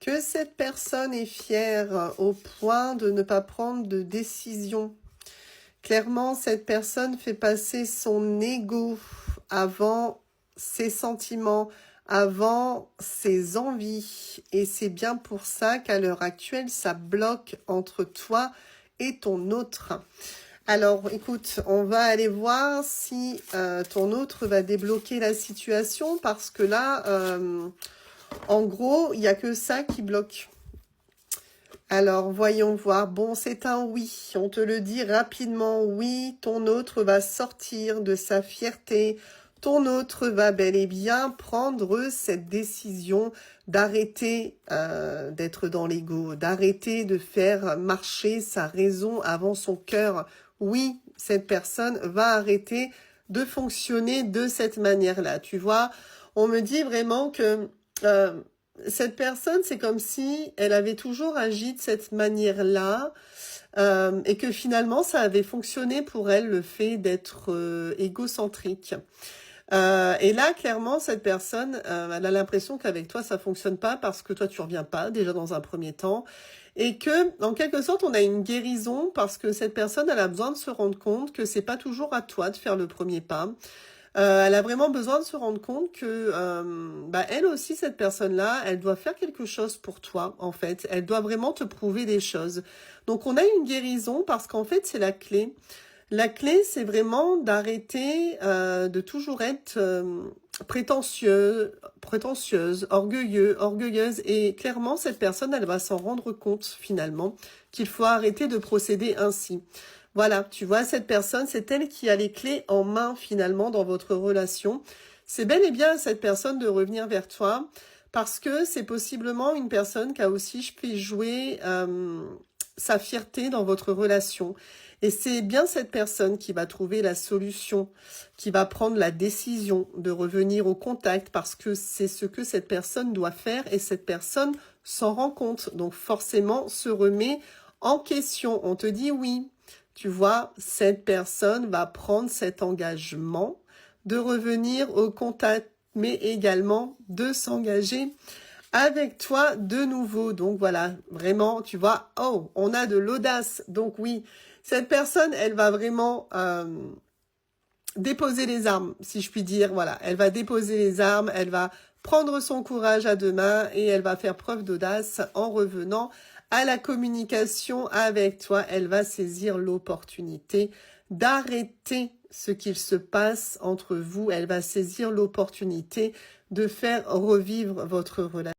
que cette personne est fière au point de ne pas prendre de décision. Clairement, cette personne fait passer son ego avant ses sentiments, avant ses envies. Et c'est bien pour ça qu'à l'heure actuelle, ça bloque entre toi et ton autre. Alors, écoute, on va aller voir si ton autre va débloquer la situation parce que là, en gros, il n'y a que ça qui bloque. Alors, voyons voir. Bon, c'est un oui. On te le dit rapidement. Oui, ton autre va sortir de sa fierté. Ton autre va bel et bien prendre cette décision d'arrêter d'être dans l'ego, d'arrêter de faire marcher sa raison avant son cœur. Oui, cette personne va arrêter de fonctionner de cette manière-là. Tu vois, on me dit vraiment que cette personne, c'est comme si elle avait toujours agi de cette manière-là et que finalement, ça avait fonctionné pour elle, le fait d'être égocentrique. Et là, clairement, cette personne, elle a l'impression qu'avec toi, ça fonctionne pas parce que toi, tu reviens pas, déjà dans un premier temps. Et que, en quelque sorte, on a une guérison parce que cette personne, elle a besoin de se rendre compte que c'est pas toujours à toi de faire le premier pas. Elle a vraiment besoin de se rendre compte que elle aussi, cette personne-là, elle doit faire quelque chose pour toi, en fait. Elle doit vraiment te prouver des choses. Donc, on a une guérison parce qu'en fait, c'est la clé. La clé, c'est vraiment d'arrêter de toujours être prétentieuse, orgueilleuse. Et clairement, cette personne, elle va s'en rendre compte, finalement, qu'il faut arrêter de procéder ainsi. Voilà, tu vois, cette personne, c'est elle qui a les clés en main finalement dans votre relation. C'est bel et bien à cette personne de revenir vers toi parce que c'est possiblement une personne qui a aussi fait jouer sa fierté dans votre relation. Et c'est bien cette personne qui va trouver la solution, qui va prendre la décision de revenir au contact parce que c'est ce que cette personne doit faire et cette personne s'en rend compte. Donc forcément se remet en question. On te dit oui. Tu vois, cette personne va prendre cet engagement de revenir au contact, mais également de s'engager avec toi de nouveau. Donc voilà, vraiment, tu vois, oh, on a de l'audace. Donc oui, cette personne, elle va vraiment déposer les armes, si je puis dire. Voilà, elle va déposer les armes, elle va prendre son courage à deux mains et elle va faire preuve d'audace en revenant à la communication avec toi. Elle va saisir l'opportunité d'arrêter ce qu'il se passe entre vous. Elle va saisir l'opportunité de faire revivre votre relation.